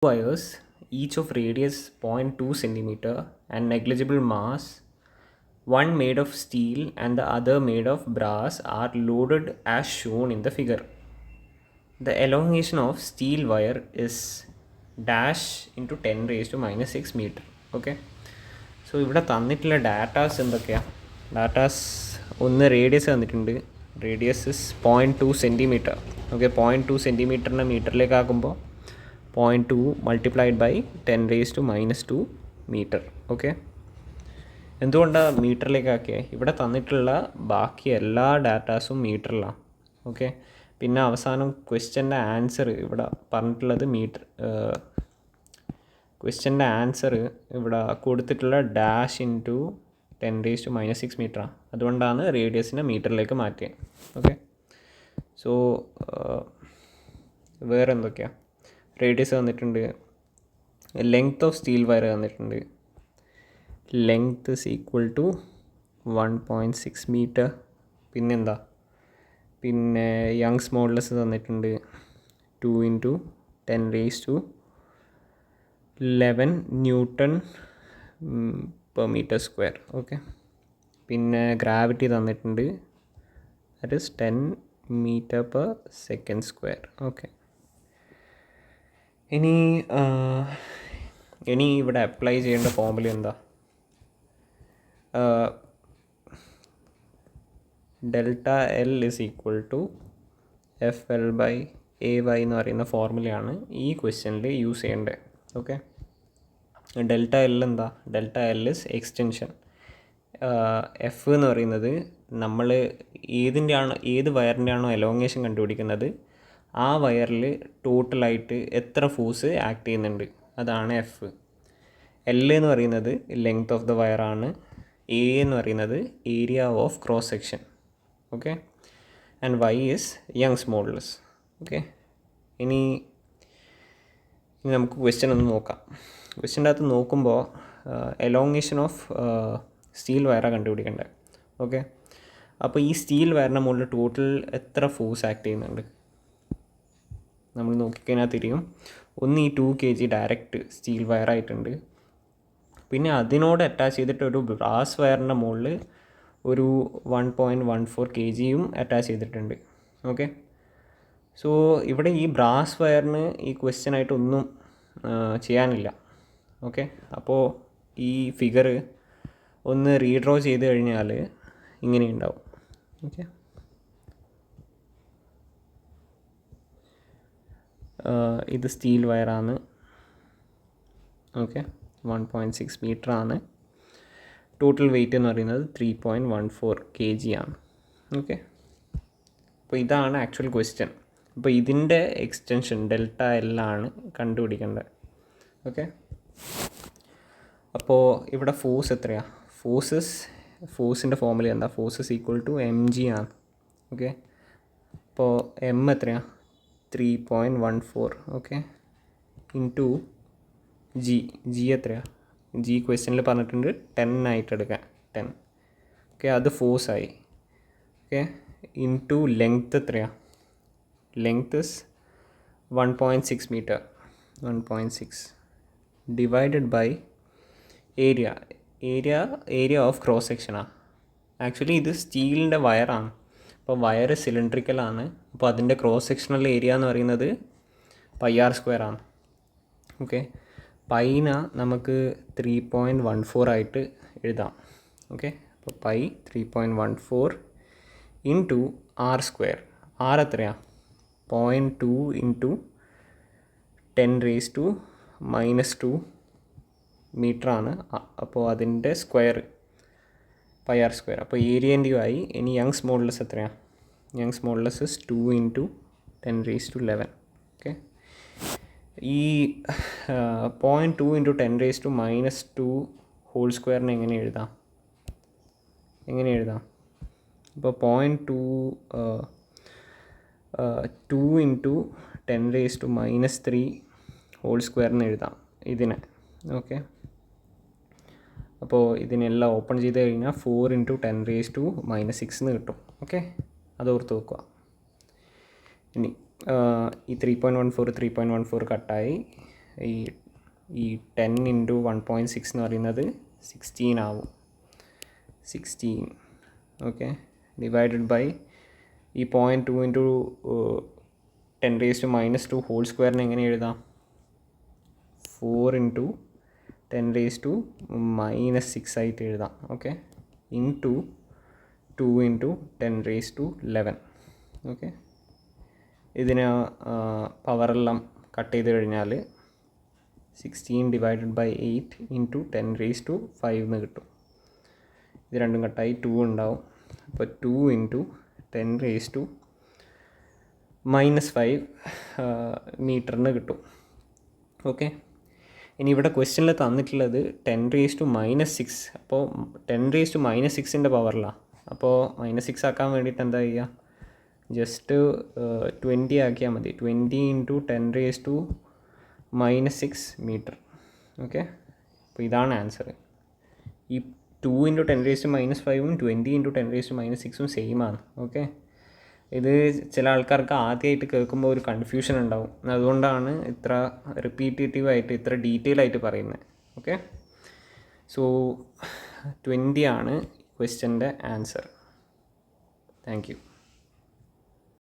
wires, each of radius 0.2 centimeter and negligible mass, one made of steel and the other made of brass, are loaded as shown in the figure. The elongation of steel wire is dash into 10 raised to minus 6 meter. Okay. So ഇവിടെ തന്നിട്ടുള്ള datas എന്തൊക്കെയാണ്? Datas ഒന്ന് radius തന്നിട്ടുണ്ട്. Radius is 0.2 centimetre. Okay, 0.2 സെൻറ്റിമീറ്ററിനെ മീറ്ററിലേക്ക് ആക്കുമ്പോൾ 0.2 multiplied by 10 raise to minus 2 metre. Okay, എന്തുകൊണ്ടാണ് മീറ്ററിലേക്ക് ആക്കിയത്? ഇവിടെ തന്നിട്ടുള്ള ബാക്കി എല്ലാ ഡാറ്റാസും മീറ്ററിലാണ്. ഓക്കെ, പിന്നെ അവസാനം ക്വസ്റ്റ്യൻ്റെ ആൻസർ ഇവിടെ പറഞ്ഞിട്ടുള്ളത് ക്വസ്റ്റ്യൻ്റെ ആൻസർ ഇവിടെ കൊടുത്തിട്ടുള്ള dash into 10 raise to minus 6 മീറ്ററാണ്. അതുകൊണ്ടാണ് റേഡിയസിനെ മീറ്ററിലേക്ക് മാറ്റിയത്. ഓക്കെ, സോ വേറെ എന്തൊക്കെയാണ്? റേഡിയസ് തന്നിട്ടുണ്ട്, ലെങ്ത് ഓഫ് സ്റ്റീൽ വയർ തന്നിട്ടുണ്ട്, length is equal to 1.6 metre. പിന്നെന്താ, പിന്നെ യങ്സ് മോഡുലസ് തന്നിട്ടുണ്ട് 2 into 10 raise to 11 newton per metre square. Okay, പിന്നെ ഗ്രാവിറ്റി തന്നിട്ടുണ്ട്, that is 10 metre per second square. Okay, ഇനി ഇവിടെ അപ്ലൈ ചെയ്യേണ്ട ഫോർമുല എന്താ? Delta L is equal to F L by A Y എന്ന് പറയുന്ന ഫോർമുലയാണ് ഈ ക്വസ്റ്റ്യനിൽ യൂസ് ചെയ്യേണ്ടത്. ഓക്കെ, ഡെൽറ്റ എൽ എന്താ? Delta L is extension. F എന്ന് പറയുന്നത് നമ്മൾ ഏത് വയറിൻ്റെ ആണോ എലോങ്ങേഷൻ കണ്ടുപിടിക്കുന്നത് ആ വയറിൽ ടോട്ടലായിട്ട് എത്ര ഫോഴ്സ് ആക്ട് ചെയ്യുന്നുണ്ട്, അതാണ് എഫ്. എൽ എന്ന് പറയുന്നത് ലെങ്ത് ഓഫ് ദ വയറാണ്. എ എന്ന് പറയുന്നത് area of cross section. Okay, and Y is Young's modulus. Okay, ഇനി നമുക്ക് ക്വസ്റ്റ്യൻ ഒന്ന് നോക്കാം. ക്വസ്റ്റ്യൻ്റെ അകത്ത് നോക്കുമ്പോൾ എലോങ്ങേഷൻ ഓഫ് സ്റ്റീൽ വയറാണ് കണ്ടുപിടിക്കേണ്ടത്. ഓക്കെ, അപ്പോൾ ഈ സ്റ്റീൽ വയറിൻ്റെ മുകളിൽ ടോട്ടൽ എത്ര ഫോഴ്സ് ആക്ട് ചെയ്യുന്നുണ്ട് നമ്മൾ നോക്കിക്കഴിഞ്ഞാൽ തിരിയും. ഒന്ന് ഈ 2 kg ഡയറക്റ്റ് സ്റ്റീൽ വയറായിട്ടുണ്ട്. പിന്നെ അതിനോട് അറ്റാച്ച് ചെയ്തിട്ട് ഒരു ബ്രാസ് വയറിൻ്റെ മുകളിൽ ഒരു 1.14 kgയും അറ്റാച്ച് ചെയ്തിട്ടുണ്ട്. ഓക്കെ, സോ ഇവിടെ ഈ ബ്രാസ് വയറിന് ഈ ക്വസ്റ്റ്യനായിട്ട് ഒന്നും ചെയ്യാനില്ല. ഓക്കെ, അപ്പോൾ ഈ ഫിഗർ ഒന്ന് റീഡ്രോ ചെയ്ത് കഴിഞ്ഞാൽ ഇങ്ങനെ ഉണ്ടാവും. ഓക്കെ, ഇത് സ്റ്റീൽ വയറാണ്. ഓക്കെ, 1.6 മീറ്റർ ആണ്. ടോട്ടൽ വെയിറ്റ് എന്ന് പറയുന്നത് 3.14 kg ആണ്. ഓക്കെ, അപ്പോൾ ഇതാണ് ആക്ച്വൽ ക്വസ്റ്റ്യൻ. അപ്പോൾ ഇതിൻ്റെ എക്സ്റ്റൻഷൻ ഡെൽറ്റ എൽ ആണ് കണ്ടുപിടിക്കേണ്ടത്. ഓക്കെ, അപ്പോൾ ഇവിടെ ഫോഴ്സ് എത്രയാണ്? ഫോഴ്സിൻ്റെ ഫോർമുല എന്താ? Force is equal to M G ആണ്. ഓക്കെ, അപ്പോൾ എം എത്രയാണ്? 3.14. ഓക്കെ, ഇൻറ്റു ജി എത്രയാണ്? ജി ക്വസ്റ്റ്യനിൽ പറഞ്ഞിട്ടുണ്ട് 10 ആയിട്ട് എടുക്കാൻ, 10. ഓക്കെ, അത് ഫോഴ്സായി. ഓക്കെ, ഇൻറ്റു ലെങ്ത് എത്രയാണ്? Length is 1.6 metre. 1.6 divided by area of cross സെക്ഷനാണ്. ആക്ച്വലി ഇത് സ്റ്റീലിൻ്റെ വയറാണ്. അപ്പോൾ വയർ സിലിണ്ട്രിക്കലാണ്. അപ്പോൾ അതിൻ്റെ ക്രോസ് സെക്ഷണൽ ഏരിയ എന്ന് പറയുന്നത് πr² ആണ്. ഓക്കെ, പൈന നമുക്ക് 3.14 ആയിട്ട് എഴുതാം. ഓക്കെ, അപ്പോൾ പൈ 3.14 ഇൻറ്റു r². ആർ എത്രയാണ്? 0.2 ഇൻറ്റു 10 റേസ് ടു മൈനസ് 2 മീറ്ററാണ്. അപ്പോൾ അതിൻ്റെ സ്ക്വയർ πr². അപ്പോൾ ഏരിയൻ്റെയും ആയി. ഇനി യങ്സ് മോഡുലസ് എത്രയാണ്? Young's modulus is 2 into 10 raise to 11. Okay, ഈ 0.2 into 10 raise to minus 2 whole സ്ക്വയറിനെ എങ്ങനെ എഴുതാം? ഇപ്പോൾ 2 into 10 raise to minus 3 whole സ്ക്വയറിന് എഴുതാം ഇതിനെ. ഓക്കെ, അപ്പോൾ ഇതിനെല്ലാം ഓപ്പൺ ചെയ്ത് കഴിഞ്ഞാൽ 4 ഇൻറ്റു 10 റേസ് ടു മൈനസ് 6 എന്ന് കിട്ടും. ഓക്കെ, അത് ഓർത്ത് വെക്കുക. ഇനി ഈ 3.14 കട്ടായി. ഈ 10 ഇൻറ്റു 1.6 എന്ന് പറയുന്നത് 16 ആവും. 16 ഓക്കെ ഡിവൈഡഡ് ബൈ ഈ 0.2 ഇൻറ്റു 10⁻² ഹോൾ സ്ക്വയറിന് എങ്ങനെ എഴുതാം? 4 ഇൻറ്റു 10⁻⁻6 ആയിട്ട് എഴുതാം. Okay into 2 into 10⁻11. ഓക്കെ ഇതിന് പവറെല്ലാം കട്ട് ചെയ്ത് കഴിഞ്ഞാൽ 16 ഡിവൈഡഡ് ബൈ 8 ഇൻറ്റു 10⁻5 എന്ന് കിട്ടും. ഇത് രണ്ടും കട്ടായി 2 ഉണ്ടാവും. അപ്പോൾ 2 ഇൻറ്റു 10⁻5 മീറ്ററിന് കിട്ടും. ഓക്കെ ഇനി ഇവിടെ ക്വസ്റ്റ്യനിൽ തന്നിട്ടുള്ളത് 10⁻⁻6. അപ്പോൾ 10⁻⁻6ൻ്റെ പവറിലാണ്. അപ്പോൾ -6 ആക്കാൻ വേണ്ടിയിട്ട് എന്താ ചെയ്യുക? ജസ്റ്റ് 20 ആക്കിയാൽ മതി. 20 ഇൻറ്റു 10⁻⁻6 മീറ്റർ. ഓക്കെ അപ്പോൾ ഇതാണ് ആൻസർ. ഈ 2 ഇൻറ്റു 10⁻⁻5ഉം 20 ഇൻറ്റു 10⁻⁻6ഉം സെയിം ആണ്. ഓക്കെ ഇത് ചില ആൾക്കാർക്ക് ആദ്യമായിട്ട് കേൾക്കുമ്പോൾ ഒരു കൺഫ്യൂഷൻ ഉണ്ടാവും. അതുകൊണ്ടാണ് ഇത്ര റിപ്പീറ്റേറ്റീവായിട്ട് ഇത്ര ഡീറ്റെയിൽ ആയിട്ട് പറയുന്നത്. ഓക്കെ സോ 20 ആണ് ക്വസ്റ്റ്യൻ്റെ ആൻസർ. Thank you.